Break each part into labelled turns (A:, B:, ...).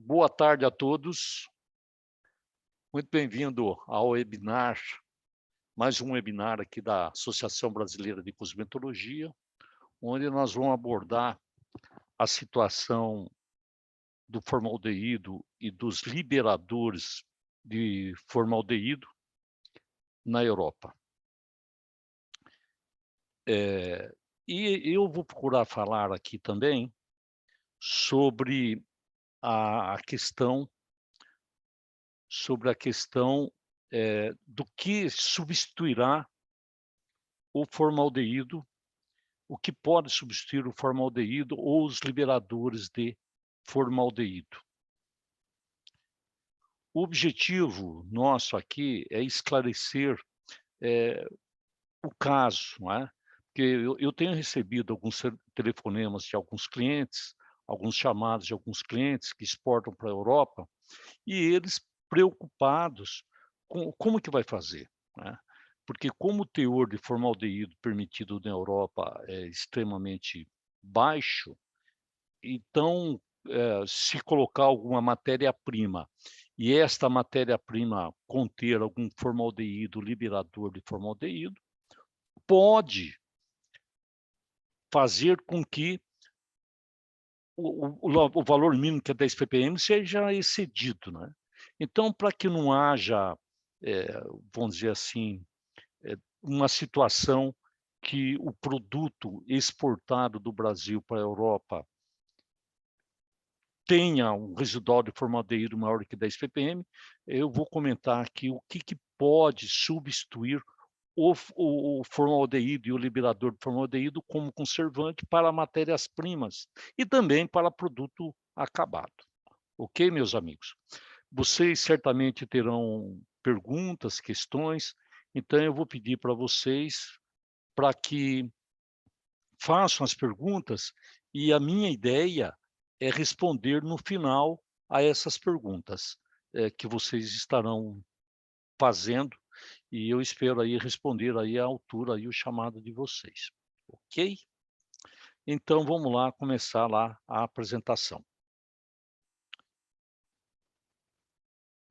A: Boa tarde a todos. Muito bem-vindo ao webinar, mais um webinar aqui da Associação Brasileira de Cosmetologia, onde nós vamos abordar a situação do formaldeído e dos liberadores de formaldeído na Europa. E eu vou procurar falar aqui também sobre a questão do que substituirá o formaldeído, o que pode substituir o formaldeído ou os liberadores de formaldeído. O objetivo nosso aqui é esclarecer o caso, não é? Porque eu tenho recebido alguns telefonemas de alguns clientes, alguns chamados de alguns clientes que exportam para a Europa, e eles preocupados com como que vai fazer, né? Porque como o teor de formaldeído permitido na Europa é extremamente baixo, então, se colocar alguma matéria-prima e esta matéria-prima conter algum formaldeído, liberador de formaldeído, pode fazer com que o valor mínimo, que é 10 ppm, seja excedido, né. Então, para que não haja, vamos dizer assim, uma situação que o produto exportado do Brasil para a Europa tenha um residual de formaldeído maior que 10 ppm, eu vou comentar aqui o que pode substituir o formaldeído e o liberador de formaldeído como conservante para matérias-primas e também para produto acabado. Ok, meus amigos? Vocês certamente terão perguntas, questões, então eu vou pedir para vocês para que façam as perguntas e a minha ideia é responder no final a essas perguntas, que vocês estarão fazendo, e eu espero aí responder aí à altura aí o chamado de vocês, ok? Então vamos lá começar lá a apresentação.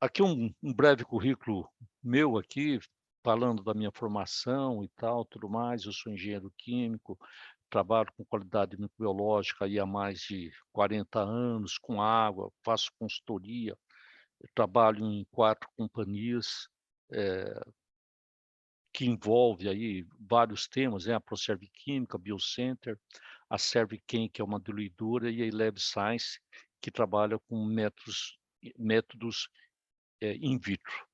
A: Aqui um breve currículo meu aqui, falando da minha formação e tal, tudo mais. Eu sou engenheiro químico, trabalho com qualidade microbiológica aí há mais de 40 anos, com água, faço consultoria, trabalho em 4 companhias, que envolve aí vários temas, né, a Procerv Química, Biocenter, a Servichem, que é uma diluidora, e a Eleb Science, que trabalha com métodos in vitro.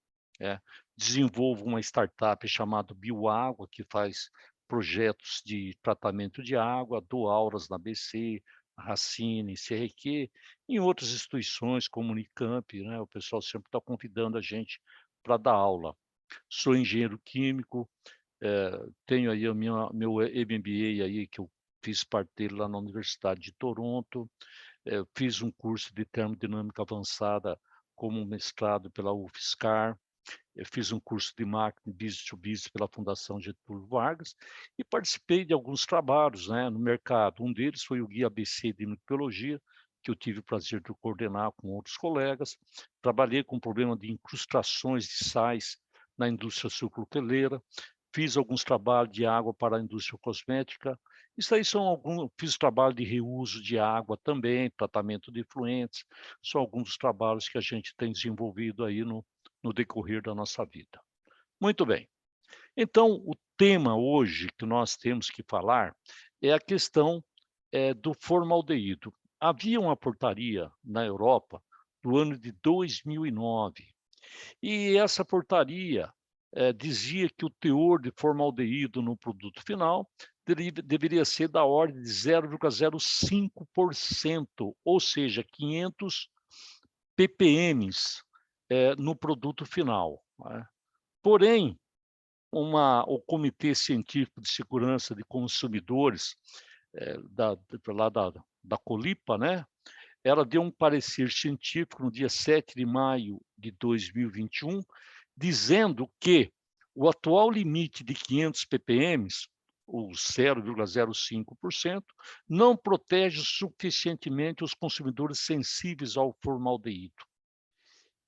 A: Desenvolvo uma startup chamada Bioágua, que faz projetos de tratamento de água, dou aulas na ABC, Racine, CRQ, em outras instituições, como Unicamp, né? O pessoal sempre está convidando a gente para dar aula. Sou engenheiro químico, tenho aí meu MBA aí, que eu fiz parte dele lá na Universidade de Toronto, fiz um curso de termodinâmica avançada como mestrado pela UFSCar, eu fiz um curso de marketing business to business pela Fundação Getúlio Vargas e participei de alguns trabalhos, né, no mercado. Um deles foi o Guia ABC de Microbiologia, que eu tive o prazer de coordenar com outros colegas. Trabalhei com o problema de incrustações de sais na indústria sucroqueleira, fiz alguns trabalhos de água para a indústria cosmética. Isso aí são alguns, fiz trabalho de reuso de água também, tratamento de efluentes, são alguns dos trabalhos que a gente tem desenvolvido aí no decorrer da nossa vida. Muito bem. Então, o tema hoje que nós temos que falar é a questão do formaldeído. Havia uma portaria na Europa do ano de 2009, e essa portaria dizia que o teor de formaldeído no produto final deveria ser da ordem de 0,05%, ou seja, 500 ppm no produto final, né? Porém, o Comitê Científico de Segurança de Consumidores, lá da Colipa, né, ela deu um parecer científico no dia 7 de maio de 2021, dizendo que o atual limite de 500 ppm ou 0,05%, não protege suficientemente os consumidores sensíveis ao formaldeído.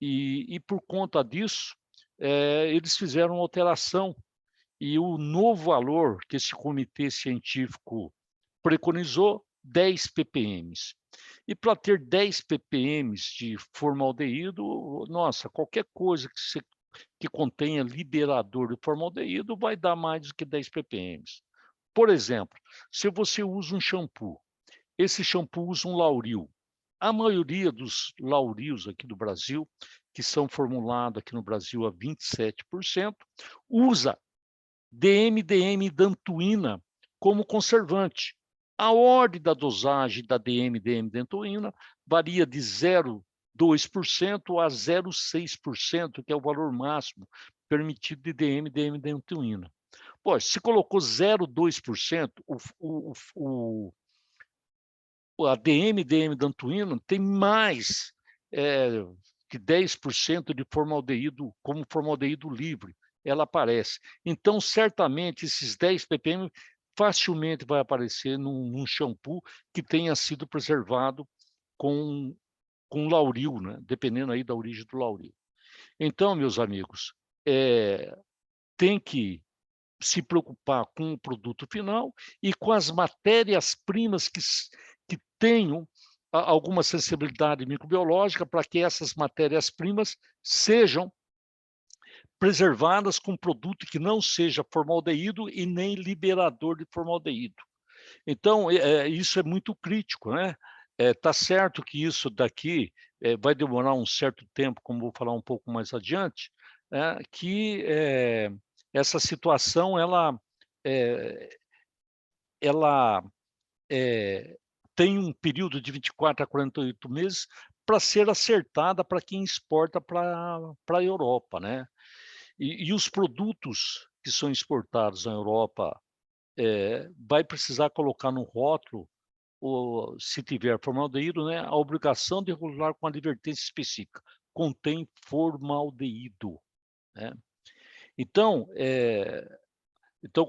A: E por conta disso, eles fizeram uma alteração, e o novo valor que esse comitê científico preconizou, 10 ppm. E para ter 10 ppm de formaldeído, nossa, qualquer coisa que contenha liberador de formaldeído vai dar mais do que 10 ppm. Por exemplo, se você usa um shampoo, esse shampoo usa um Lauril. A maioria dos Laurils aqui do Brasil, que são formulados aqui no Brasil a 27%, usa DMDM-dantuína como conservante. A ordem da dosagem da DMDM-dantuína varia de 0,2% a 0,6%, que é o valor máximo permitido de DMDM-dantuína. Pô, se colocou 0,2%, a DMDM-dantuína tem mais que 10% de formaldeído, como formaldeído livre, ela aparece. Então, certamente, esses 10 ppm facilmente vai aparecer num shampoo que tenha sido preservado com Lauril, né? Dependendo aí da origem do Lauril. Então, meus amigos, tem que se preocupar com o produto final e com as matérias-primas que tenham alguma sensibilidade microbiológica, para que essas matérias-primas sejam preservadas com produto que não seja formaldeído e nem liberador de formaldeído. Então, isso é muito crítico, né? Tá certo que isso daqui vai demorar um certo tempo, como vou falar um pouco mais adiante, que essa situação ela tem um período de 24 a 48 meses para ser acertada para quem exporta para a Europa, né? E os produtos que são exportados na Europa vai precisar colocar no rótulo, ou, se tiver formaldeído, né, a obrigação de regular com advertência específica, contém formaldeído, né? Então,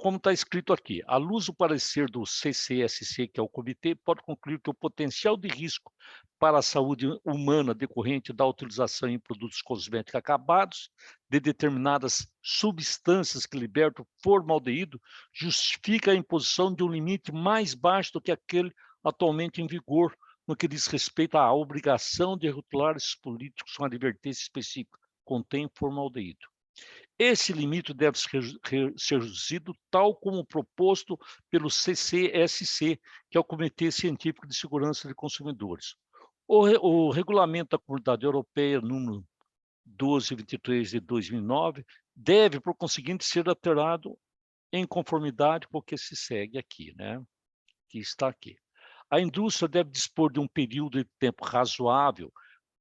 A: como está escrito aqui, à luz do parecer do CCSC, que é o comitê, pode concluir que o potencial de risco para a saúde humana decorrente da utilização em produtos cosméticos acabados de determinadas substâncias que libertam formaldeído justifica a imposição de um limite mais baixo do que aquele atualmente em vigor, no que diz respeito à obrigação de rotular esses políticos com advertência específica, contém formaldeído. Esse limite deve ser reduzido tal como proposto pelo CCSC, que é o Comitê Científico de Segurança de Consumidores. O regulamento da Comunidade Europeia, número 1223 de 2009, deve, por conseguinte, ser alterado em conformidade com o que se segue aqui, né? Que está aqui. A indústria deve dispor de um período de tempo razoável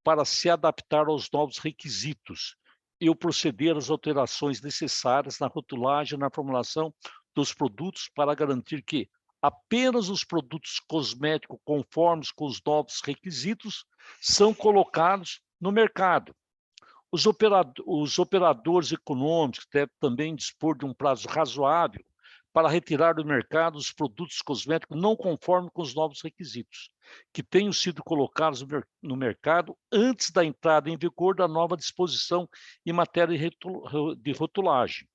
A: para se adaptar aos novos requisitos e o proceder às alterações necessárias na rotulagem e na formulação dos produtos para garantir que apenas os produtos cosméticos conformes com os novos requisitos são colocados no mercado. Os operadores econômicos devem também dispor de um prazo razoável para retirar do mercado os produtos cosméticos não conformes com os novos requisitos, que tenham sido colocados no mercado antes da entrada em vigor da nova disposição em matéria de rotulagem.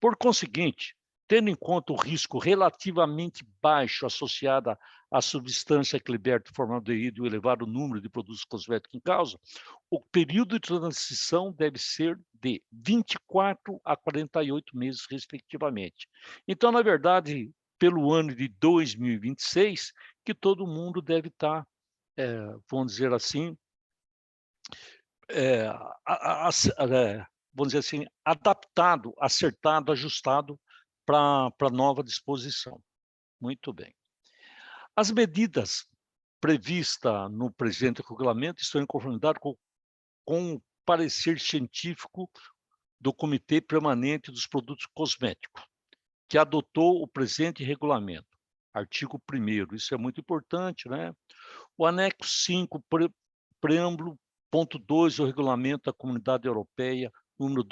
A: Por conseguinte, tendo em conta o risco relativamente baixo associado à substância que liberta formaldeído e o elevado número de produtos cosméticos em causa, o período de transição deve ser de 24 a 48 meses, respectivamente. Então, na verdade, pelo ano de 2026, que todo mundo deve estar, vamos dizer assim, vamos dizer assim, adaptado, acertado, ajustado para a nova disposição. Muito bem. As medidas previstas no presente regulamento estão em conformidade com o parecer científico do Comitê Permanente dos Produtos Cosméticos, que adotou o presente regulamento. Artigo 1º, isso é muito importante, né? O anexo 5, preâmbulo, ponto 2 do regulamento da Comunidade Europeia, número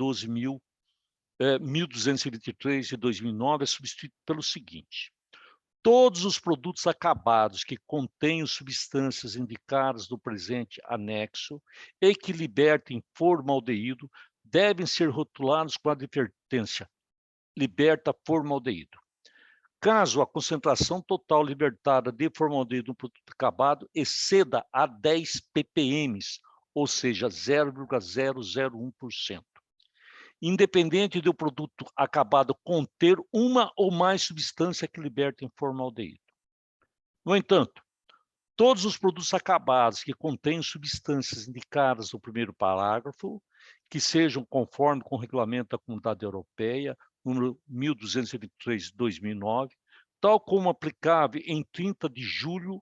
A: 1223 de 2009 é substituído pelo seguinte: todos os produtos acabados que contenham substâncias indicadas no presente anexo e que libertem formaldeído devem ser rotulados com a advertência: liberta formaldeído. Caso a concentração total libertada de formaldeído no produto acabado exceda a 10 ppm, ou seja, 0,001%. Independente do produto acabado conter uma ou mais substâncias que libertem formaldeído. No entanto, todos os produtos acabados que contêm substâncias indicadas no primeiro parágrafo, que sejam conforme com o regulamento da Comunidade Europeia, número 1223 de 2009, tal como aplicável em 30 de julho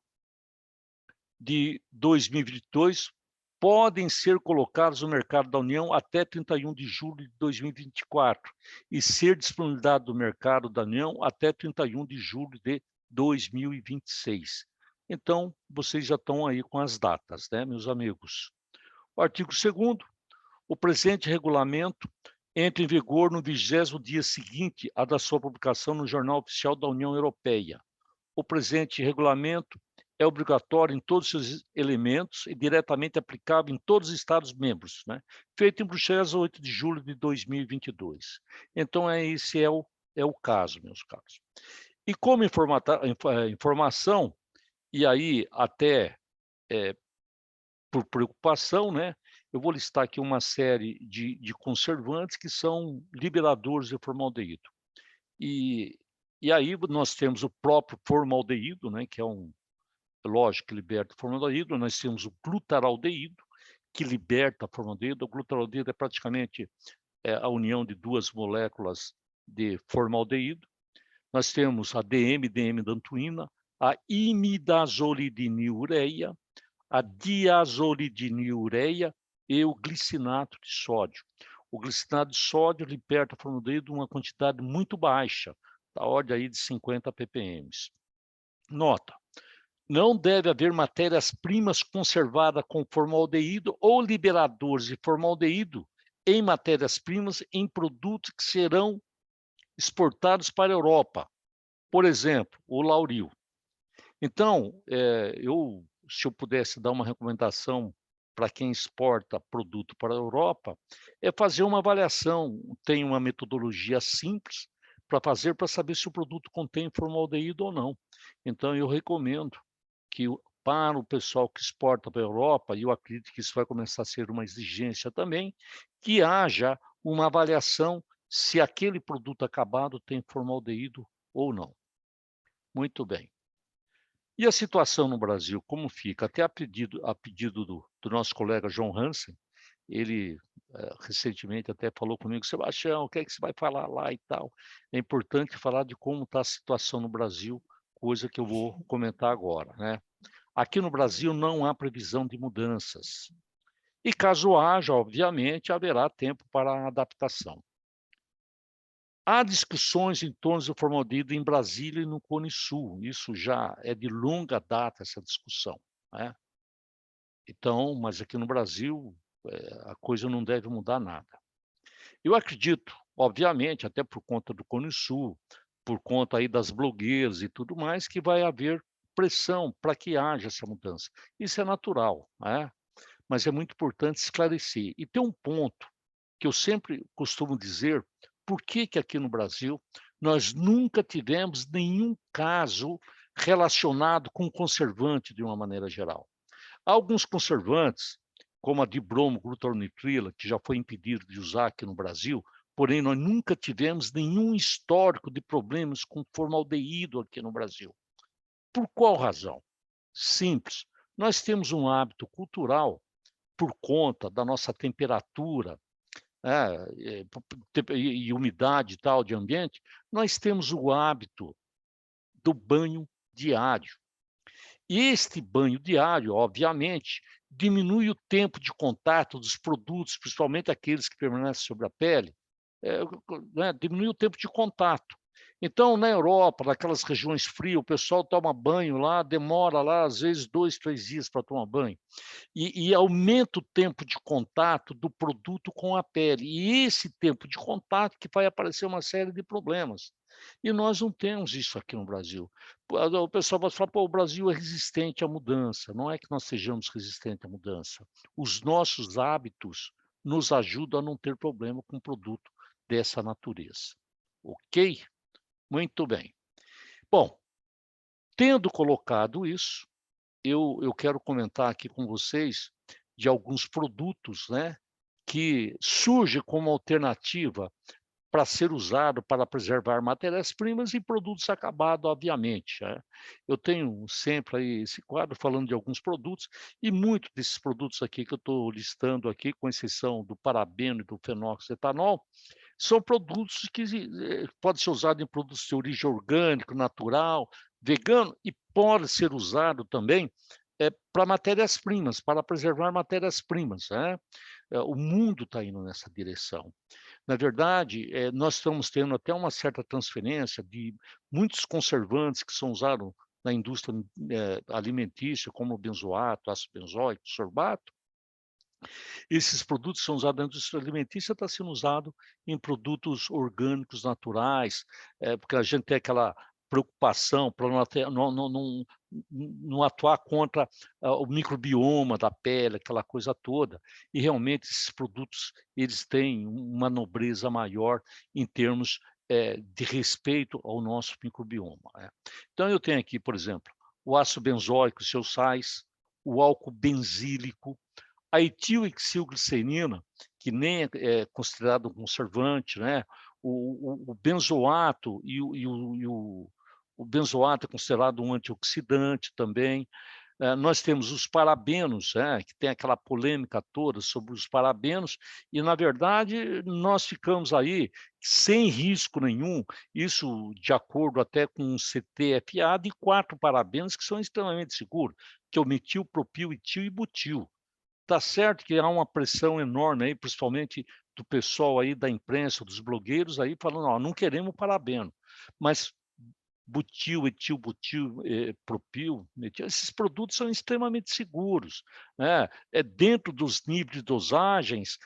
A: de 2022, podem ser colocados no mercado da União até 31 de julho de 2024 e ser disponibilizados no mercado da União até 31 de julho de 2026. Então, vocês já estão aí com as datas, né, meus amigos? O artigo 2º, o presente regulamento entra em vigor no 20º dia seguinte à da sua publicação no Jornal Oficial da União Europeia. O presente regulamento é obrigatório em todos os seus elementos e diretamente aplicável em todos os Estados-membros, né? Feito em Bruxelas, 8 de julho de 2022. Então, esse é o caso, meus caros. E como informação, e aí até por preocupação, né, eu vou listar aqui uma série de conservantes que são liberadores de formaldeído. E aí nós temos o próprio formaldeído, né, que é lógico que liberta formaldeído, nós temos o glutaraldeído, que liberta formaldeído. O glutaraldeído é praticamente a união de duas moléculas de formaldeído. Nós temos a DM-dantoína, a imidazolidiniureia, a diazolidiniureia e o glicinato de sódio. O glicinato de sódio liberta formaldeído uma quantidade muito baixa, da ordem aí de 50 ppm. Nota: não deve haver matérias-primas conservadas com formaldeído ou liberadores de formaldeído em matérias-primas em produtos que serão exportados para a Europa. Por exemplo, o lauril. Então, se eu pudesse dar uma recomendação para quem exporta produto para a Europa, é fazer uma avaliação. Tem uma metodologia simples para saber se o produto contém formaldeído ou não. Então, eu recomendo que para o pessoal que exporta para a Europa, e eu acredito que isso vai começar a ser uma exigência também, que haja uma avaliação se aquele produto acabado tem formaldeído ou não. Muito bem. E a situação no Brasil, como fica? Até a pedido do nosso colega João Hansen, ele recentemente até falou comigo: Sebastião, o que é que você vai falar lá e tal? É importante falar de como está a situação no Brasil, coisa que eu vou comentar agora, né? Aqui no Brasil não há previsão de mudanças. E caso haja, obviamente, haverá tempo para a adaptação. Há discussões em torno do formaldeído em Brasília e no Cone Sul. Isso já é de longa data, essa discussão, né? Então, mas aqui no Brasil, a coisa não deve mudar nada. Eu acredito, obviamente, até por conta do Cone Sul, por conta aí das blogueiras e tudo mais, que vai haver pressão para que haja essa mudança. Isso é natural, né? Mas é muito importante esclarecer. E tem um ponto que eu sempre costumo dizer: por que aqui no Brasil nós nunca tivemos nenhum caso relacionado com conservante de uma maneira geral? Há alguns conservantes, como a dibromoglutaronitrila, que já foi impedido de usar aqui no Brasil, porém nós nunca tivemos nenhum histórico de problemas com formaldeído aqui no Brasil. Por qual razão? Simples. Nós temos um hábito cultural, por conta da nossa temperatura, e umidade e tal de ambiente, nós temos o hábito do banho diário. E este banho diário, obviamente, diminui o tempo de contato dos produtos, principalmente aqueles que permanecem sobre a pele, diminui o tempo de contato. Então, na Europa, naquelas regiões frias, o pessoal toma banho lá, demora lá, às vezes, 2, 3 dias para tomar banho. E aumenta o tempo de contato do produto com a pele. E esse tempo de contato que vai aparecer uma série de problemas. E nós não temos isso aqui no Brasil. O pessoal pode falar: "Pô, o Brasil é resistente à mudança". Não é que nós sejamos resistentes à mudança. Os nossos hábitos nos ajudam a não ter problema com produto dessa natureza. Ok? Muito bem. Bom, tendo colocado isso, eu quero comentar aqui com vocês de alguns produtos, né, que surgem como alternativa para ser usado para preservar matérias-primas e produtos acabados, obviamente, né. Eu tenho sempre aí esse quadro falando de alguns produtos, e muitos desses produtos aqui que eu estou listando aqui, com exceção do parabeno e do fenoxietanol, são produtos que pode ser usado em produtos de origem orgânico, natural, vegano, e pode ser usado também, para matérias-primas, para preservar matérias-primas, né. O mundo está indo nessa direção. Na verdade, nós estamos tendo até uma certa transferência de muitos conservantes que são usados na indústria, alimentícia, como o benzoato, ácido benzóico, sorbato. Esses produtos são usados na indústria alimentícia, está sendo usado em produtos orgânicos naturais, porque a gente tem aquela preocupação para não atuar contra, o microbioma da pele, aquela coisa toda. E realmente esses produtos, eles têm uma nobreza maior em termos, de respeito ao nosso microbioma, né. Então eu tenho aqui, por exemplo, o ácido benzóico, seus sais, o álcool benzílico, a etilexilglicerina, que nem é considerado um conservante, né, o benzoato o benzoato é considerado um antioxidante também. Nós temos os parabenos, que tem aquela polêmica toda sobre os parabenos, e na verdade nós ficamos aí sem risco nenhum, isso de acordo até com o CTFA, de 4 parabenos que são extremamente seguros, que é o metil, propil, etil e butil. Tá certo que há uma pressão enorme aí, principalmente do pessoal aí da imprensa, dos blogueiros aí falando: "Ó, não queremos parabeno", mas butil, etilbutil, propil, metil, esses produtos são extremamente seguros, né, dentro dos níveis de dosagens,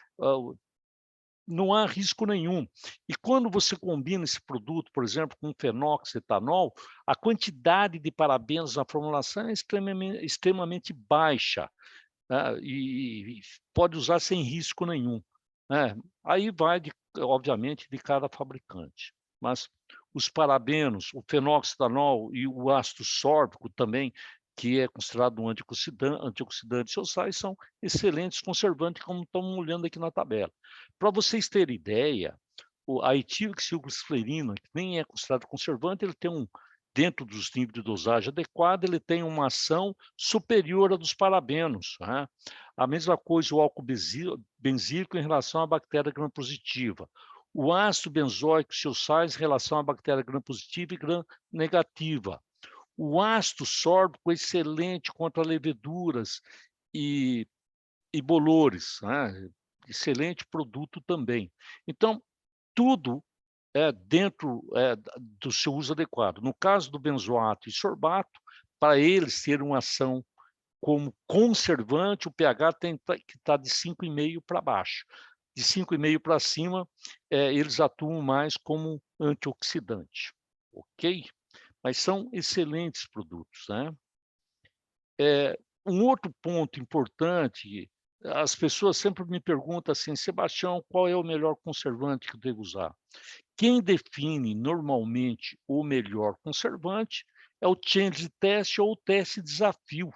A: não há risco nenhum. E quando você combina esse produto, por exemplo, com fenoxetanol, a quantidade de parabenos na formulação é extremamente baixa, né, e pode usar sem risco nenhum, né. Aí vai de obviamente de cada fabricante, mas os parabenos, o fenoxetanol e o ácido sórbico também, que é considerado um antioxidante social, são excelentes conservantes, como estamos olhando aqui na tabela. Para vocês terem ideia, a etilxilglicerina, que nem é considerado conservante, ele tem dentro dos níveis de dosagem adequada, ele tem uma ação superior à dos parabenos, né. A mesma coisa o álcool benzílico em relação à bactéria gram-positiva. O ácido benzóico, seus sais, em relação à bactéria gram-positiva e gram-negativa. O ácido sórbico é excelente contra leveduras e bolores, né, excelente produto também. Então, tudo dentro, do seu uso adequado. No caso do benzoato e sorbato, para eles terem uma ação como conservante, o pH tem que estar de 5,5 para baixo. De 5,5 para cima, eles atuam mais como antioxidante, ok? Mas são excelentes produtos, né. Um outro ponto importante, as pessoas sempre me perguntam assim: "Sebastião, qual é o melhor conservante que eu devo usar?". Quem define normalmente o melhor conservante é o change test ou o teste desafio,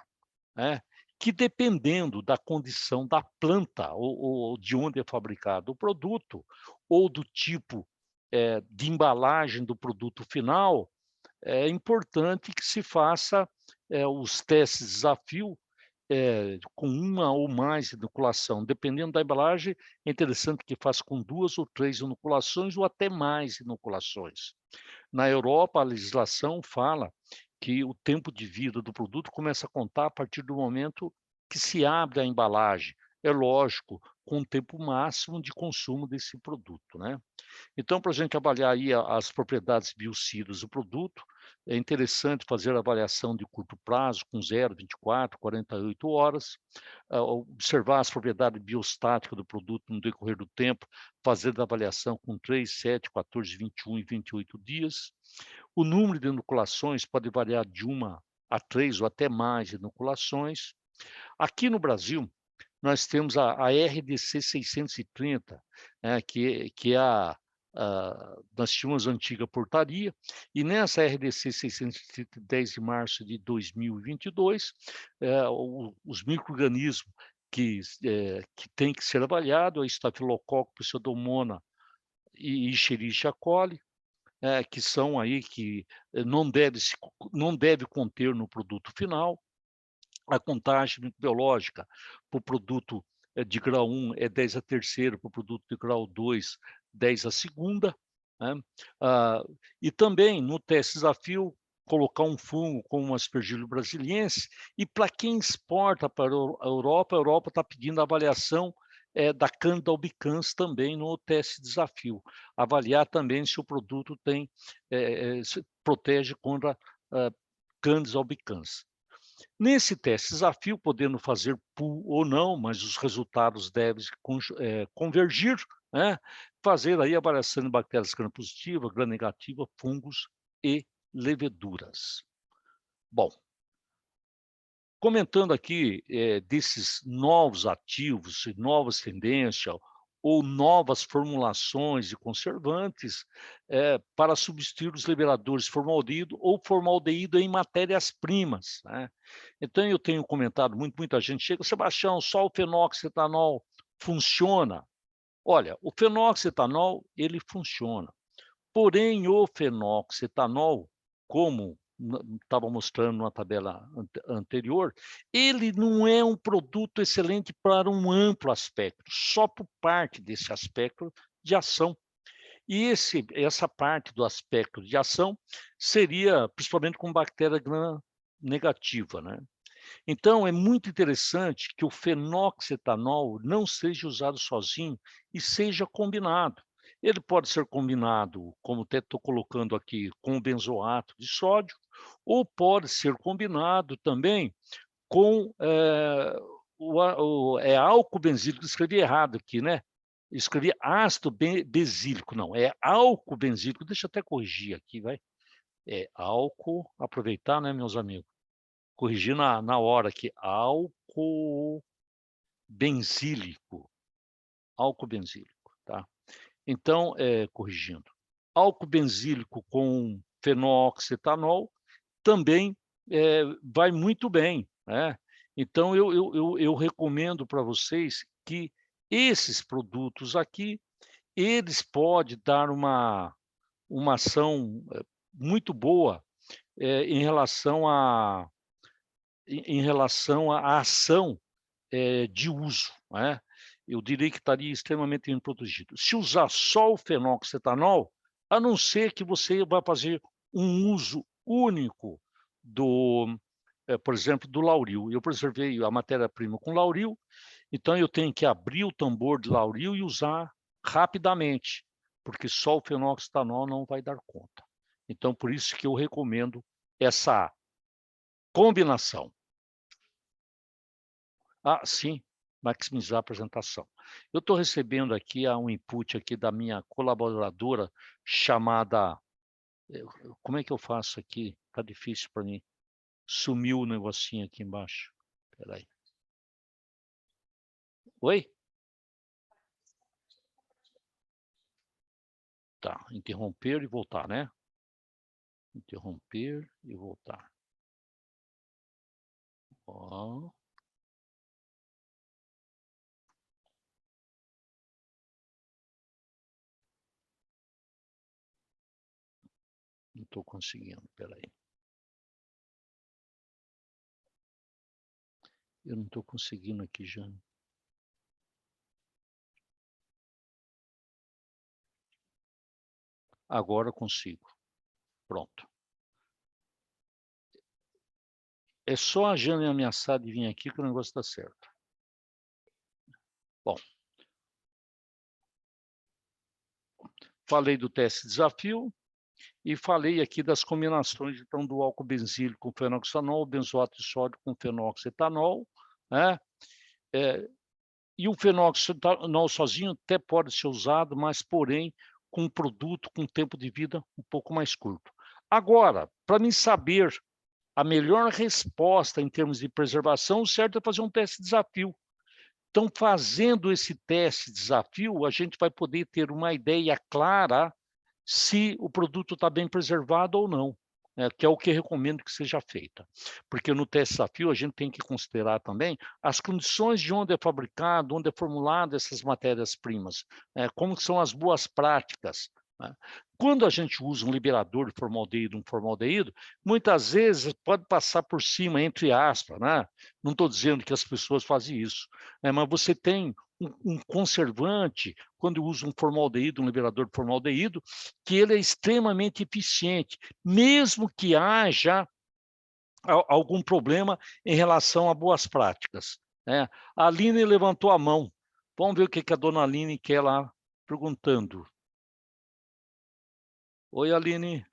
A: né, que dependendo da condição da planta ou de onde é fabricado o produto, ou do tipo, de embalagem do produto final, é importante que se faça, os testes desafio, com uma ou mais inoculação, dependendo da embalagem, é interessante que faça com 2 ou 3 inoculações ou até mais inoculações. Na Europa, a legislação fala que o tempo de vida do produto começa a contar a partir do momento que se abre a embalagem. é lógico, com o tempo máximo de consumo desse produto, né. Então, para a gente avaliar aí as propriedades biocidas do produto, é interessante fazer a avaliação de curto prazo, com 0, 24, 48 horas, observar as propriedades biostáticas do produto no decorrer do tempo, fazer a avaliação com 3, 7, 14, 21 e 28 dias. O número de inoculações pode variar de 1 a 3 ou até mais inoculações. Aqui no Brasil, nós temos a RDC 630, que é nós tínhamos a antiga portaria, e nessa RDC 630, 10 de março de 2022, os micro-organismos que tem que ser avaliado, a Staphylococcus pseudomonas e Escherichia coli, que são aí que não deve conter no produto final. A contagem microbiológica para o produto, de grau 1 é 10 a terceira, para o produto de grau 2, 10 a segunda, né. Ah, e também no teste desafio, colocar um fungo como o Aspergillus brasiliensis, e para quem exporta para a Europa está pedindo a avaliação, da Candida albicans também no teste desafio. Avaliar também se o produto tem, se protege contra, Candida albicans. Nesse teste desafio, podendo fazer pool ou não, mas os resultados devem convergir, né, fazer aí a avaliação de bactérias gram-positiva, gram-negativa, fungos e leveduras. Bom, comentando aqui, desses novos ativos e novas tendências ou novas formulações de conservantes, para substituir os liberadores formaldeído ou formaldeído em matérias-primas, né. Então eu tenho comentado muita gente chega: "Sebastião, só o fenoxetanol funciona?". Olha, o fenoxetanol, ele funciona. Porém, o fenoxetanol, como estava mostrando na tabela anterior, ele não é um produto excelente para um amplo aspecto, só por parte desse aspecto de ação. E essa parte do aspecto de ação seria principalmente com bactéria gram negativa, né. Então é muito interessante que o fenoxetanol não seja usado sozinho e seja combinado. Ele pode ser combinado, como até estou colocando aqui, com benzoato de sódio, ou pode ser combinado também com, álcool benzílico, escrevi errado aqui, né, escrevi ácido benzílico, não, é álcool benzílico, deixa eu até corrigir aqui, vai. É álcool, aproveitar, né, meus amigos, corrigir na hora aqui, álcool benzílico, álcool benzílico, tá. Então, corrigindo, álcool benzílico com fenoxetanol também, vai muito bem, né. Então eu recomendo para vocês que esses produtos aqui, eles podem dar uma ação, muito boa, em relação à ação, de uso, né. Eu diria que estaria extremamente bem protegido. Se usar só o fenoxetanol, a não ser que você vá fazer um uso único do, por exemplo, do Lauril. Eu preservei a matéria-prima com Lauril, então eu tenho que abrir o tambor de Lauril e usar rapidamente, porque só o fenoxetanol não vai dar conta. Então por isso que eu recomendo essa combinação. Ah, sim, maximizar a apresentação. Eu estou recebendo aqui um input aqui da minha colaboradora chamada, como é que eu faço aqui? Tá difícil para mim. Sumiu o negocinho aqui embaixo. Espera aí. Oi? Tá, interromper e voltar, né? Interromper e voltar. Ó. Não estou conseguindo, espera aí. Eu não estou conseguindo aqui, Jane. Agora consigo. Pronto. É só a Jane ameaçar de vir aqui que o negócio está certo. Bom, falei do teste desafio e falei aqui das combinações, então, do álcool benzílico com fenoxetanol, benzoato de sódio com fenoxetanol, né? E o fenoxetanol sozinho até pode ser usado, mas, porém, com um produto com tempo de vida um pouco mais curto. Agora, para mim saber a melhor resposta em termos de preservação, o certo é fazer um teste desafio. Então, fazendo esse teste desafio, a gente vai poder ter uma ideia clara se o produto está bem preservado ou não, que é o que recomendo que seja feita. Porque no teste desafio a gente tem que considerar também as condições de onde é fabricado, onde é formulado essas matérias-primas, como são as boas práticas, né? Quando a gente usa um liberador de formaldeído, um formaldeído, muitas vezes pode passar por cima, entre aspas, né? Não estou dizendo que as pessoas fazem isso, mas você tem um conservante, quando usa um formaldeído, um liberador de formaldeído, que ele é extremamente eficiente, mesmo que haja algum problema em relação a boas práticas, né? A Aline levantou a mão. Vamos ver o que a dona Aline quer lá perguntando. Oi, Aline.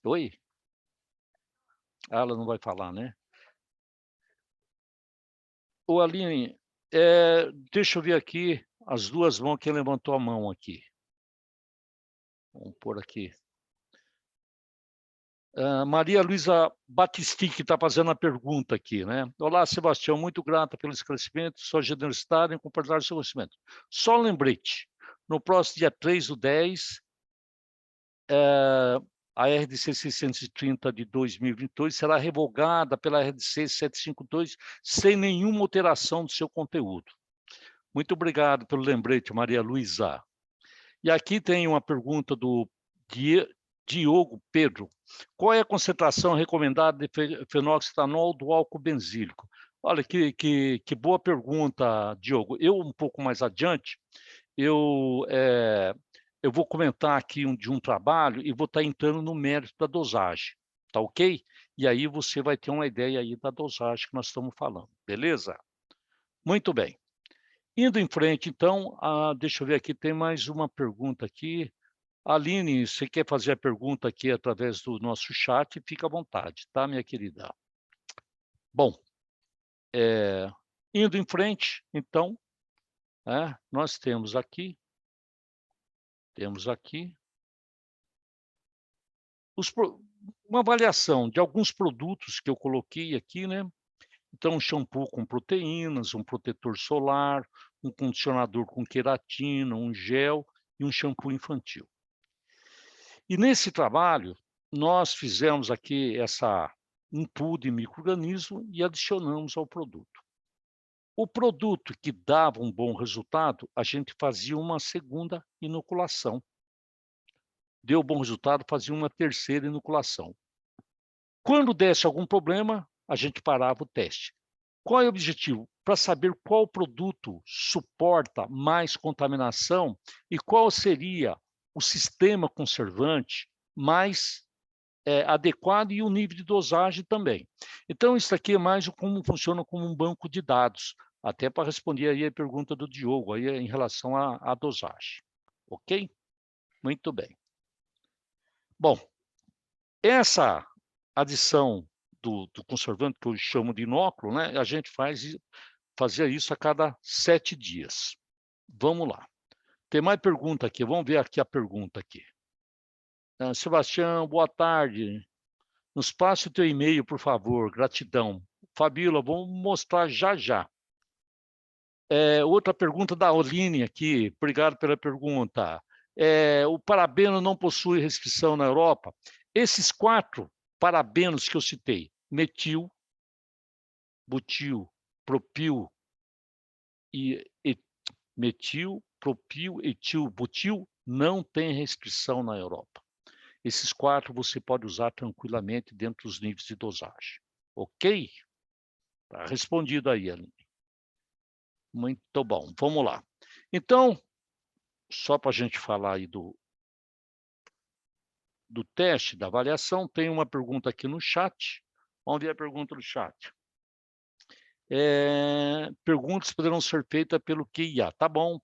A: Oi? Ela não vai falar, né? Ô, Aline, deixa eu ver aqui as duas mãos, quem levantou a mão aqui. Vamos pôr aqui. Maria Luísa Batisti, que está fazendo a pergunta aqui, né? Olá, Sebastião, muito grata pelo esclarecimento, sua generosidade em compartilhar o seu conhecimento. Só um lembrete, no próximo dia 3/10, a RDC 630 de 2022 será revogada pela RDC 752 sem nenhuma alteração do seu conteúdo. Muito obrigado pelo lembrete, Maria Luísa. E aqui tem uma pergunta do Diogo Pedro. Qual é a concentração recomendada de fenoxetanol do álcool benzílico? Olha, que boa pergunta, Diogo. Eu, um pouco mais adiante, eu vou comentar aqui de um trabalho e vou estar entrando no mérito da dosagem, tá ok? E aí você vai ter uma ideia aí da dosagem que nós estamos falando, beleza? Muito bem. Indo em frente, então, deixa eu ver aqui, tem mais uma pergunta aqui. Aline, você quer fazer a pergunta aqui através do nosso chat? Fica à vontade, tá, minha querida? Bom, indo em frente, então, nós temos aqui uma avaliação de alguns produtos que eu coloquei aqui, né? Então, um shampoo com proteínas, um protetor solar, um condicionador com queratina, um gel e um shampoo infantil. E nesse trabalho, nós fizemos aqui um pool de micro-organismo e adicionamos ao produto. O produto que dava um bom resultado, a gente fazia uma segunda inoculação. Deu bom resultado, fazia uma terceira inoculação. Quando desse algum problema, a gente parava o teste. Qual é o objetivo? Para saber qual produto suporta mais contaminação e qual seria o sistema conservante mais adequado e o nível de dosagem também. Então, isso aqui é mais como funciona como um banco de dados, até para responder aí a pergunta do Diogo, aí em relação à dosagem. Ok? Muito bem. Bom, essa adição do conservante, que eu chamo de inóculo, né, a gente fazia isso a cada 7 dias. Vamos lá. Tem mais pergunta aqui, vamos ver aqui a pergunta aqui. Sebastião, boa tarde. Nos passe o teu e-mail, por favor, gratidão. Fabíola, vamos mostrar já já. Outra pergunta da Oline aqui, obrigado pela pergunta. O parabeno não possui restrição na Europa? Esses 4 parabenos que eu citei, metil, butil, propil e metil, propil, etil, butil, não tem restrição na Europa. Esses 4 você pode usar tranquilamente dentro dos níveis de dosagem. Ok? Tá respondido aí, Aline. Muito bom. Vamos lá. Então, só para a gente falar aí do teste, da avaliação, tem uma pergunta aqui no chat. Vamos ver a pergunta do chat. Perguntas poderão ser feitas pelo QIA. Tá bom,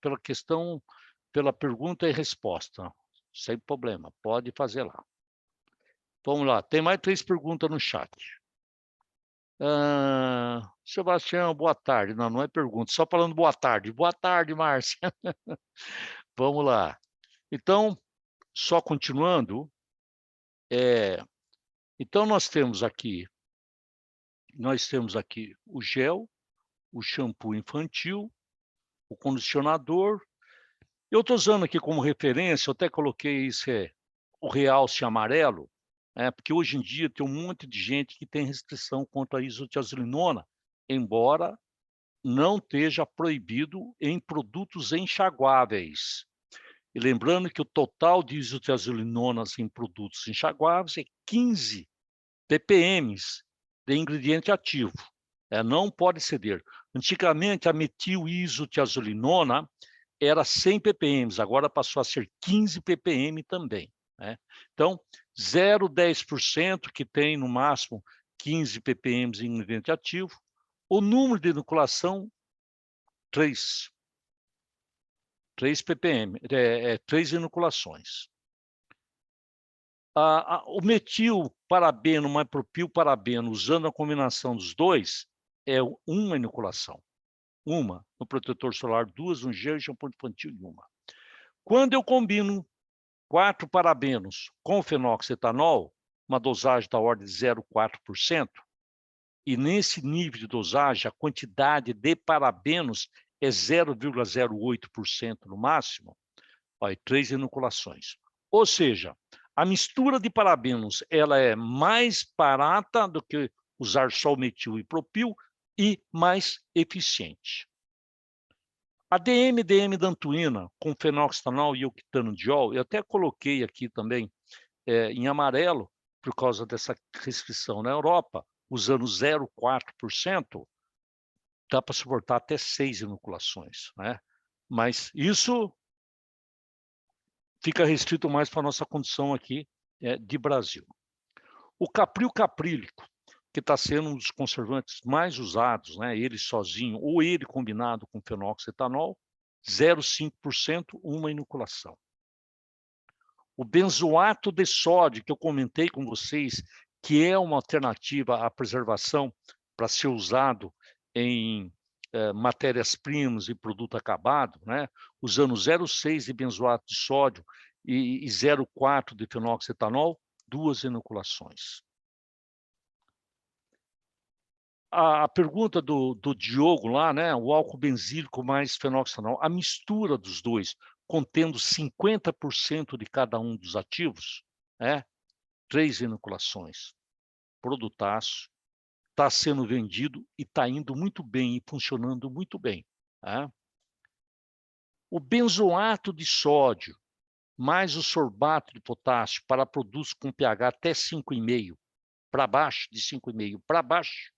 A: pela pergunta e resposta. Sem problema, pode fazer lá. Vamos lá, tem mais 3 perguntas no chat. Sebastião, boa tarde. Não, não é pergunta, só falando boa tarde. Boa tarde, Márcia. Vamos lá. Então, só continuando, então nós temos aqui o gel, o shampoo infantil, o condicionador. Eu estou usando aqui como referência, eu até coloquei isso, o realce amarelo, porque hoje em dia tem um monte de gente que tem restrição contra a isotiazolinona, embora não esteja proibido em produtos enxaguáveis. E lembrando que o total de isotiazolinonas em produtos enxaguáveis é 15 ppm de ingrediente ativo. Não pode ceder. Antigamente, a metil-isotiazolinona era 100 ppm, agora passou a ser 15 ppm também. Então, 0,10% que tem, no máximo, 15 ppm em ingrediente ativo. O número de inoculação, 3. 3 ppm, 3 inoculações. O metilparabeno mais propilparabeno, usando a combinação dos dois, é uma inoculação. Uma no protetor solar, 2 no gel e shampoo infantil e uma. Quando eu combino 4 parabenos com fenoxetanol, uma dosagem da ordem de 0,4%, e nesse nível de dosagem, a quantidade de parabenos é 0,08% no máximo, 3 inoculações. Ou seja, a mistura de parabenos ela é mais barata do que usar só o metil e propil e mais eficiente. A DM-dantuína com fenoxetanol e octanodiol, eu até coloquei aqui também em amarelo, por causa dessa restrição na Europa, usando 0,4%, dá para suportar até 6 inoculações. Mas isso fica restrito mais para a nossa condição aqui de Brasil. O capril caprílico, que está sendo um dos conservantes mais usados, ele sozinho ou ele combinado com fenoxetanol, 0,5%, uma inoculação. O benzoato de sódio, que eu comentei com vocês, que é uma alternativa à preservação para ser usado em matérias-primas e produto acabado, usando 0,6 de benzoato de sódio e 0,4 de fenoxetanol, 2 inoculações. A pergunta do Diogo lá, o álcool benzílico mais fenoxetanol, a mistura dos dois, contendo 50% de cada um dos ativos, 3 inoculações. Produtaço, está sendo vendido e está indo muito bem e funcionando muito bem. O benzoato de sódio mais o sorbato de potássio para produtos com pH até 5,5 para baixo, de 5,5 para baixo,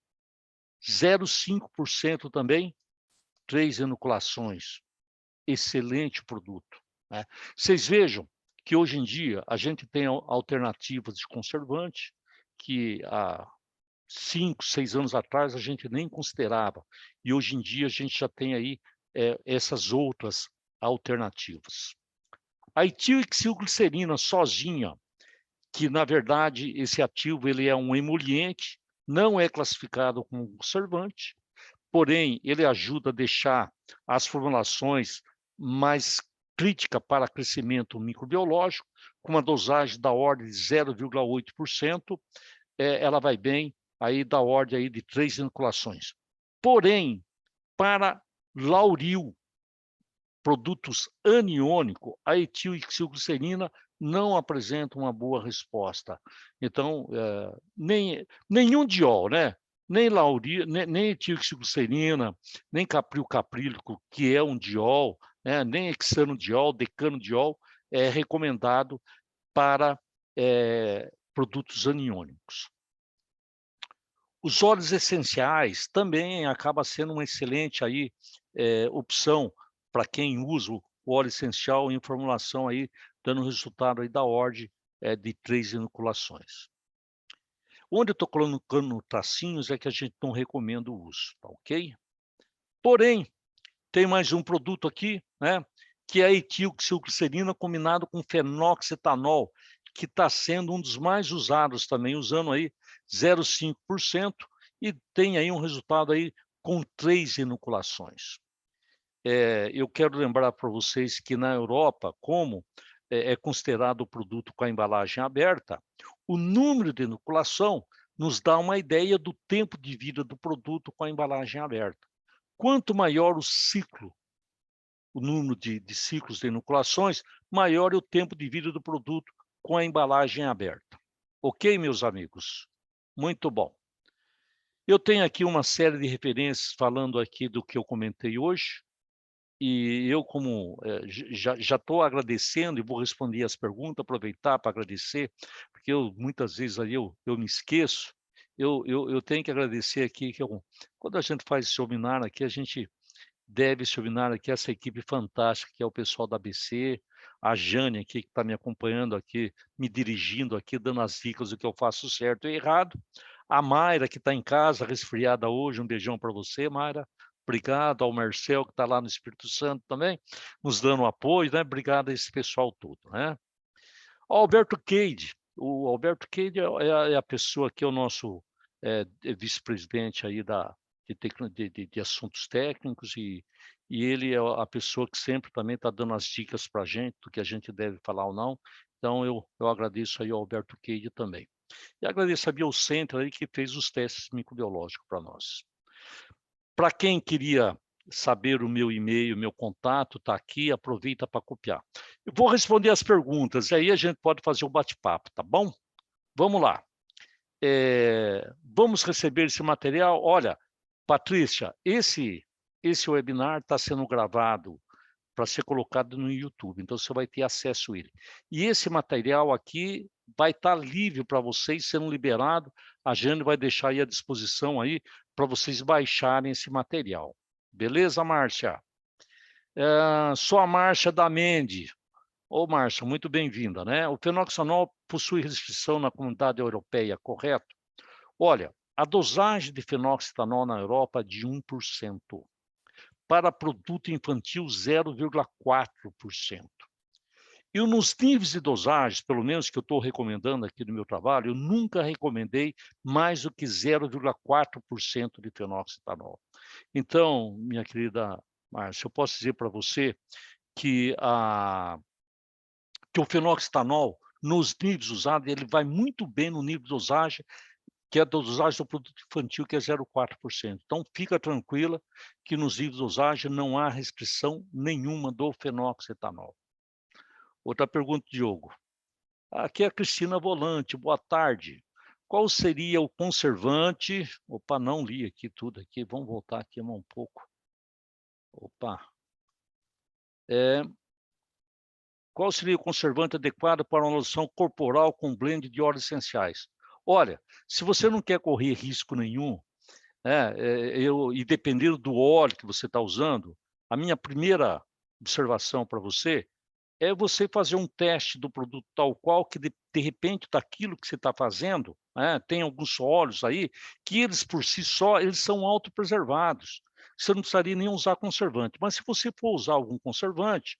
A: 0,5% também, 3 inoculações. Excelente produto. Vocês vejam que hoje em dia a gente tem alternativas de conservante que há 5, 6 anos atrás a gente nem considerava. E hoje em dia a gente já tem aí essas outras alternativas. A etilxilglicerina sozinha, que na verdade esse ativo ele é um emoliente, não é classificado como conservante, porém ele ajuda a deixar as formulações mais críticas para crescimento microbiológico, com uma dosagem da ordem de 0,8%, ela vai bem aí da ordem aí de 3 inoculações. Porém, para lauril, produtos aniônicos, a etilxilglicerina não apresenta uma boa resposta. Então, nenhum diol, nem lauril, nem etilxilglicerina, nem capril caprílico, que é um diol, nem hexanodiol, decanodiol, é recomendado para produtos aniônicos. Os óleos essenciais também acaba sendo uma excelente aí, opção para quem usa o óleo essencial em formulação aí, dando resultado aí da ordem de 3 inoculações. Onde eu estou colocando tracinhos é que a gente não recomenda o uso, tá ok? Porém, tem mais um produto aqui, né, que é a etilxilglicerina combinado com fenoxetanol, que está sendo um dos mais usados também, usando aí 0,5% e tem aí um resultado aí com 3 inoculações. Eu quero lembrar para vocês que na Europa, como é considerado o produto com a embalagem aberta, o número de inoculação nos dá uma ideia do tempo de vida do produto com a embalagem aberta. Quanto maior o ciclo, o número de ciclos de inoculações, maior é o tempo de vida do produto com a embalagem aberta. Ok, meus amigos? Muito bom. Eu tenho aqui uma série de referências falando aqui do que eu comentei hoje, e eu, como já estou agradecendo e vou responder as perguntas, aproveitar para agradecer, porque eu muitas vezes aí eu me esqueço. Eu tenho que agradecer aqui que quando a gente faz esse webinar aqui, a gente deve esse webinar aqui a essa equipe fantástica, que é o pessoal da ABC, a Jane aqui, que está me acompanhando aqui, me dirigindo aqui, dando as dicas do que eu faço certo e errado. A Mayra, que está em casa, resfriada hoje, um beijão para você, Mayra. Obrigado ao Marcel, que está lá no Espírito Santo também, nos dando apoio, né? Obrigado a esse pessoal todo, né? O Alberto Cade. O Alberto Cade é a pessoa que é o nosso vice-presidente aí de assuntos técnicos e ele é a pessoa que sempre também está dando as dicas para a gente do que a gente deve falar ou não. Então, eu agradeço aí ao Alberto Cade também. E agradeço a Biocenter aí que fez os testes microbiológicos para nós. Para quem queria saber o meu e-mail, meu contato, está aqui, aproveita para copiar. Eu vou responder as perguntas, aí a gente pode fazer o bate-papo, tá bom? Vamos lá. Vamos receber esse material? Olha, Patrícia, esse webinar está sendo gravado para ser colocado no YouTube, então você vai ter acesso a ele. E esse material aqui vai estar livre para vocês, sendo liberado, a Jane vai deixar aí à disposição aí para vocês baixarem esse material. Beleza, Márcia? Sou a Márcia da Mende. Ô, Márcia, muito bem-vinda, né? O fenoxanol possui restrição na comunidade europeia, correto? Olha, a dosagem de fenoxetanol na Europa é de 1%. Para produto infantil, 0,4%. E nos níveis de dosagens, pelo menos que eu estou recomendando aqui no meu trabalho, eu nunca recomendei mais do que 0,4% de fenoxetanol. Então, minha querida Márcia, eu posso dizer para você que, que o fenoxetanol, nos níveis usados, ele vai muito bem no nível de dosagem, que é a dosagem do produto infantil, que é 0,4%. Então, fica tranquila que nos níveis de dosagem não há restrição nenhuma do fenoxetanol. Outra pergunta, Diogo. Aqui é a Cristina Volante, boa tarde. Qual seria o conservante? Opa, não li aqui tudo aqui, vamos voltar aqui um pouco. Opa. Qual seria o conservante adequado para uma loção corporal com blend de óleos essenciais? Olha, se você não quer correr risco nenhum, e dependendo do óleo que você está usando, a minha primeira observação para você é você fazer um teste do produto tal qual, que de repente daquilo que você está fazendo, tem alguns óleos aí, que eles por si só, eles são autopreservados. Você não precisaria nem usar conservante. Mas se você for usar algum conservante,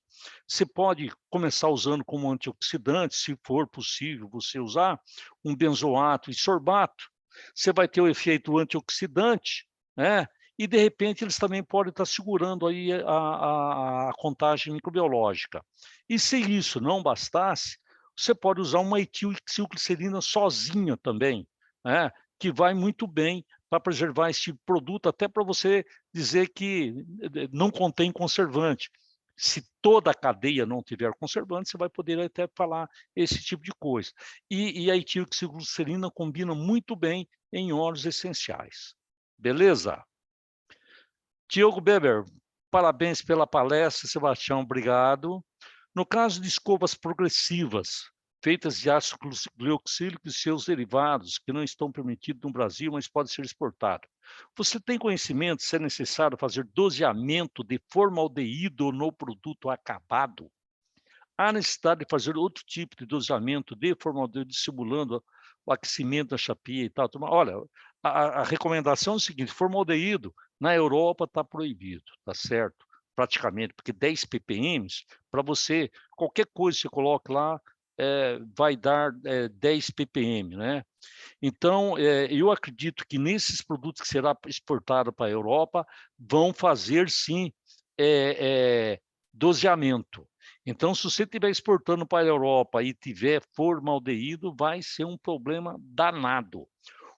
A: você pode começar usando como antioxidante, se for possível você usar um benzoato e sorbato. Você vai ter o efeito antioxidante, né? E de repente eles também podem estar segurando aí a contagem microbiológica. E se isso não bastasse, você pode usar uma etilglicerina sozinha também, né? Que vai muito bem para preservar esse produto, até para você dizer que não contém conservante. Se toda a cadeia não tiver conservante, você vai poder até falar esse tipo de coisa. E a etilglicerina combina muito bem em óleos essenciais. Beleza? Diogo Beber, parabéns pela palestra, Sebastião, obrigado. No caso de escovas progressivas, feitas de ácido glioxílico e seus derivados, que não estão permitidos no Brasil, mas podem ser exportados, você tem conhecimento se é necessário fazer doseamento de formaldeído no produto acabado? Há necessidade de fazer outro tipo de doseamento de formaldeído simulando o aquecimento da chapia e tal. Olha, a recomendação é o seguinte: formaldeído na Europa está proibido, tá certo? Praticamente, porque 10 ppm, para você, qualquer coisa que você coloque lá, vai dar 10 ppm, né? Então, eu acredito que nesses produtos que será exportado para a Europa, vão fazer sim doseamento. Então, se você estiver exportando para a Europa e tiver formaldeído, vai ser um problema danado.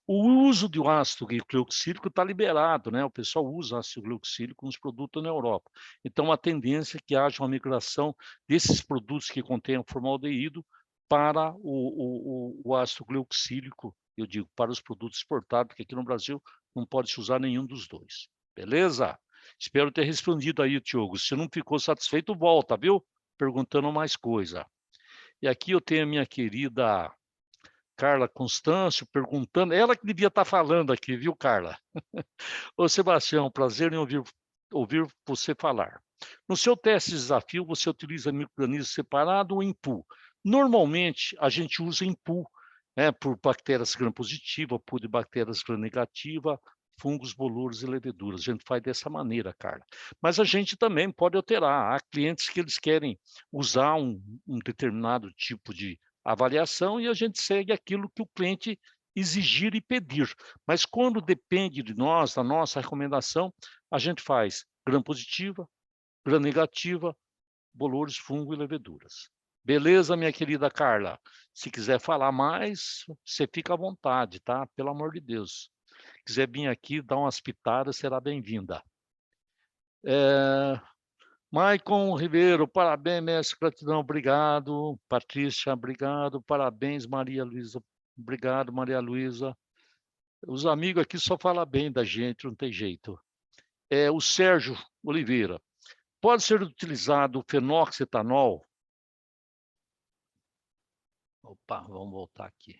A: O uso de ácido gliclosílico está liberado, né? O pessoal usa ácido gliclosílico nos produtos na Europa. Então, a tendência é que haja uma migração desses produtos que contenham formaldeído para o ácido gliclosílico, eu digo, para os produtos exportados, porque aqui no Brasil não pode se usar nenhum dos dois. Beleza? Espero ter respondido aí, Diogo. Se não ficou satisfeito, volta, viu? Perguntando mais coisa. E aqui eu tenho a minha querida Carla Constâncio perguntando, ela que devia estar falando aqui, viu, Carla? Ô, Sebastião, prazer em ouvir você falar. No seu teste de desafio, você utiliza micro-organismo separado ou em pool? Normalmente, a gente usa em pool, né, por bactérias gram-positiva, pool de bactérias gram-negativa, fungos, bolores e leveduras. A gente faz dessa maneira, Carla. Mas a gente também pode alterar. Há clientes que eles querem usar um determinado tipo de avaliação e a gente segue aquilo que o cliente exigir e pedir. Mas quando depende de nós, da nossa recomendação, a gente faz gram-positiva, gram-negativa, bolores, fungo e leveduras. Beleza, minha querida Carla? Se quiser falar mais, você fica à vontade, tá? Pelo amor de Deus. Se quiser vir aqui dar umas pitadas, será bem-vinda. Maicon Ribeiro, parabéns, mestre, gratidão, obrigado. Patrícia, obrigado. Parabéns, Maria Luísa. Obrigado, Maria Luísa. Os amigos aqui só falam bem da gente, não tem jeito. O Sérgio Oliveira. Pode ser utilizado o fenoxetanol? Opa, vamos voltar aqui.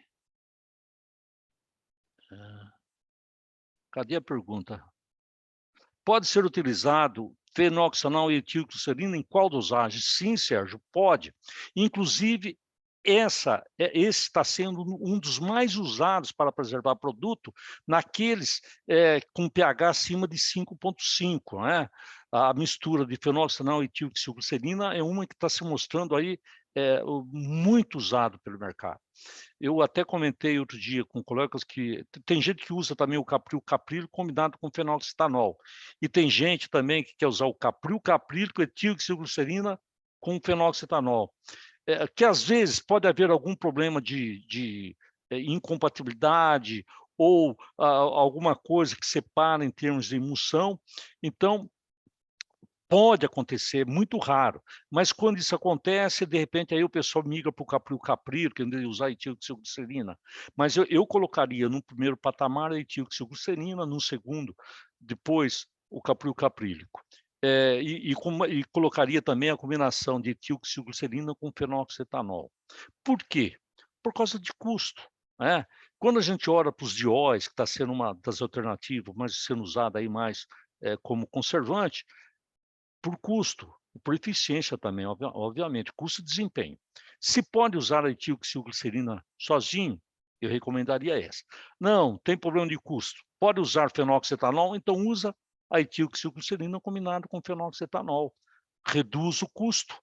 A: Cadê a pergunta? Pode ser utilizado fenoxetanol e etilglicerina em qual dosagem? Sim, Sérgio, pode. Inclusive, esse está sendo um dos mais usados para preservar produto naqueles com pH acima de 5,5, né? A mistura de fenoxetanol e etilglicerina é uma que está se mostrando aí muito usado pelo mercado. Eu até comentei outro dia com colegas que tem gente que usa também o capril combinado com fenoxetanol. E tem gente também que quer usar o capril com etilglicerina com fenoxetanol. Que às vezes pode haver algum problema de incompatibilidade ou alguma coisa que separa em termos de emulsão. Então, pode acontecer, muito raro, mas quando isso acontece, de repente, aí o pessoal migra para o capril, querendo usar etilglicerina. Mas eu colocaria no primeiro patamar a etilglicerina, no segundo, depois o capril caprílico. E colocaria também a combinação de etilglicerina com fenoxetanol. Por quê? Por causa de custo, né? Quando a gente olha para os dióis, que está sendo uma das alternativas, mas sendo usada aí mais como conservante, por custo, por eficiência também, obviamente, custo e desempenho. Se pode usar a etilglicerina sozinho, eu recomendaria essa. Não, tem problema de custo. Pode usar fenoxetanol, então usa a etilglicerina combinado com fenoxetanol. Reduz o custo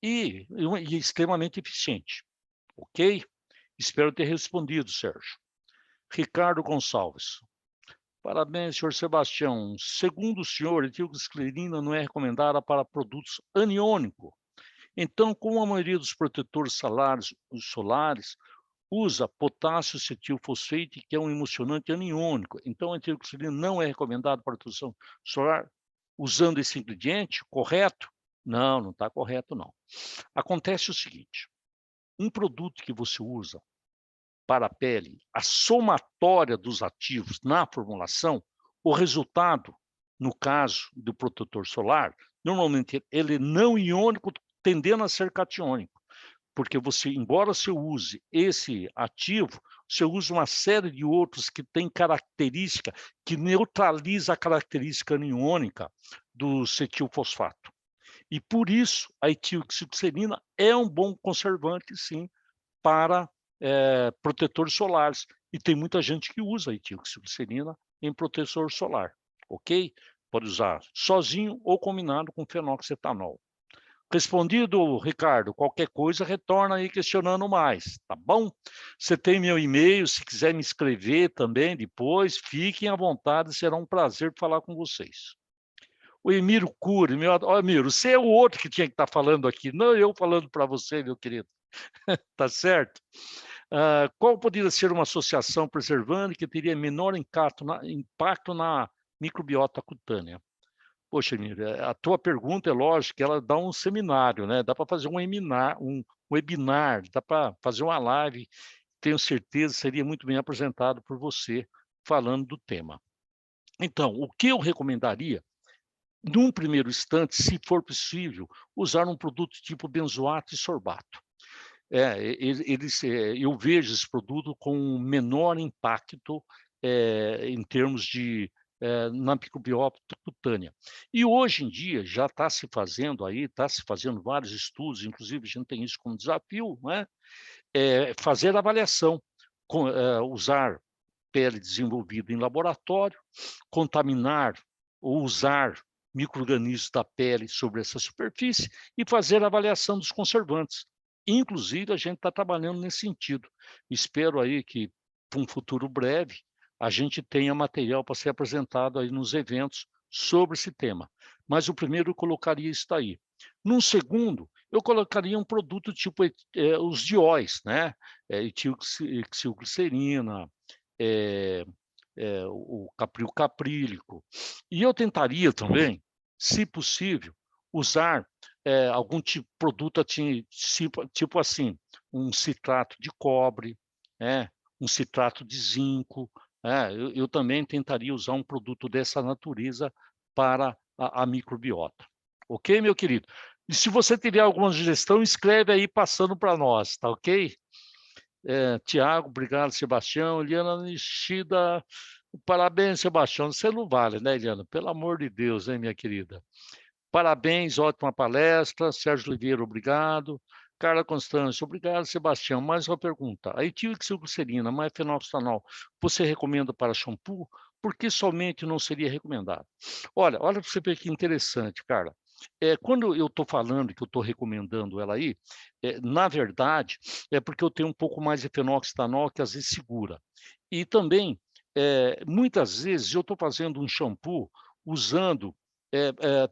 A: e é extremamente eficiente. Ok? Espero ter respondido, Sérgio. Ricardo Gonçalves. Parabéns, senhor Sebastião. Segundo o senhor, a etilglicerina não é recomendada para produtos aniônicos. Então, como a maioria dos protetores solares usa potássio acetilfosfeite, que é um emulsionante aniônico, então a etilglicerina não é recomendada para proteção solar usando esse ingrediente, correto? Não, não está correto, não. Acontece o seguinte, um produto que você usa para a pele, a somatória dos ativos na formulação, o resultado, no caso do protetor solar, normalmente ele é não iônico, tendendo a ser catiônico, porque você, embora você use esse ativo, você usa uma série de outros que têm característica que neutraliza a característica aniônica do cetilfosfato. E por isso a etilglicerina é um bom conservante, sim, para protetores solares. E tem muita gente que usa a etilxiglicerina em protetor solar, ok? Pode usar sozinho ou combinado com fenoxetanol. Respondido, Ricardo, qualquer coisa, retorna aí questionando mais, tá bom? Você tem meu e-mail, se quiser me escrever também depois, fiquem à vontade, será um prazer falar com vocês. O Emílio Cury, Emílio, você é o outro que tinha que estar falando aqui, não eu falando para você, meu querido, tá certo? Qual poderia ser uma associação preservando que teria menor impacto na microbiota cutânea? Poxa, Emílio, a tua pergunta é lógica, ela dá um seminário, né? Dá para fazer um webinar, dá para fazer uma live, tenho certeza seria muito bem apresentado por você falando do tema. Então, o que eu recomendaria, num primeiro instante, se for possível, usar um produto tipo benzoato e sorbato. Eu vejo esse produto com menor impacto em termos de na microbiota cutânea. E hoje em dia já está se fazendo vários estudos, inclusive a gente tem isso como desafio, né? Fazer avaliação, usar pele desenvolvida em laboratório, contaminar ou usar micro-organismos da pele sobre essa superfície e fazer a avaliação dos conservantes. Inclusive, a gente está trabalhando nesse sentido. Espero aí que, para um futuro breve, a gente tenha material para ser apresentado aí nos eventos sobre esse tema. Mas o primeiro eu colocaria isso daí. Num segundo, eu colocaria um produto tipo os dióis, né? Etilglicerina, o capril caprílico. E eu tentaria também, se possível, usar algum tipo de produto tipo assim, um citrato de cobre, um citrato de zinco. Eu também tentaria usar um produto dessa natureza para a microbiota. Ok, meu querido? E se você tiver alguma sugestão, escreve aí passando para nós, tá ok? Tiago, obrigado, Sebastião. Eliana Nishida, parabéns, Sebastião. Você não vale, né, Eliana? Pelo amor de Deus, hein, minha querida? Parabéns, ótima palestra. Sérgio Oliveira, obrigado. Carla Constância, obrigado, Sebastião. Mais uma pergunta. A etilxiglicerina, mais fenoxetanol, você recomenda para shampoo? Por que somente não seria recomendado? Olha para você ver que interessante, Carla. Quando eu estou falando que eu estou recomendando ela aí, na verdade, é porque eu tenho um pouco mais de fenoxetanol que às vezes segura. E também, muitas vezes, eu estou fazendo um shampoo usando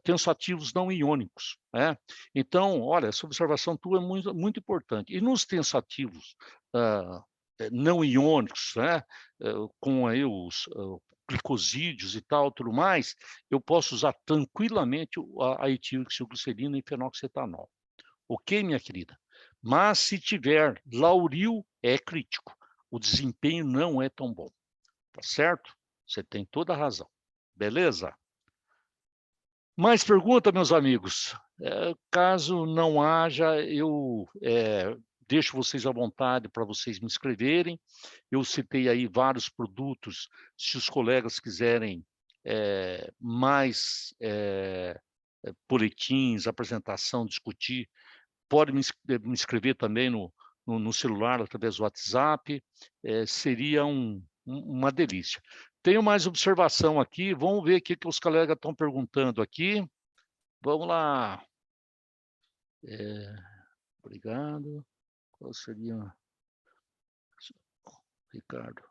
A: tensoativos não iônicos, né? Então, olha, essa observação tua é muito, muito importante. E nos tensoativos não iônicos, né? Com aí os glicosídeos e tal, tudo mais, eu posso usar tranquilamente a etilxiglicerina e fenoxetanol. Ok, minha querida? Mas se tiver lauril, é crítico. O desempenho não é tão bom. Tá certo? Você tem toda a razão. Beleza? Mais pergunta, meus amigos? Caso não haja, eu deixo vocês à vontade para vocês me inscreverem. Eu citei aí vários produtos, se os colegas quiserem mais boletins, apresentação, discutir, pode me inscrever também no celular, através do WhatsApp, seria uma delícia. Tenho mais observação aqui, vamos ver o que os colegas estão perguntando aqui. Vamos lá. Obrigado. Qual seria, Ricardo?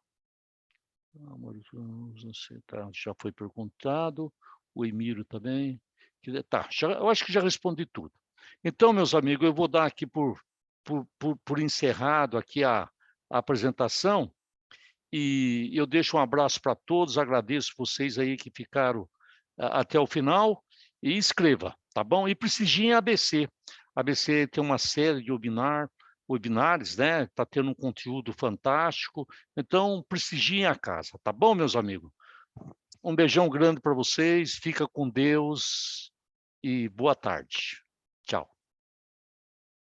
A: Já foi perguntado. O Emílio também. Tá, eu acho que já respondi tudo. Então, meus amigos, eu vou dar aqui por encerrado aqui a apresentação e eu deixo um abraço para todos, agradeço vocês aí que ficaram até o final e escreva, tá bom? E prestigiem a ABC. A ABC tem uma série de webinars, né? Está tendo um conteúdo fantástico, então prestigiem a casa, tá bom, meus amigos? Um beijão grande para vocês, fica com Deus e boa tarde. Tchau.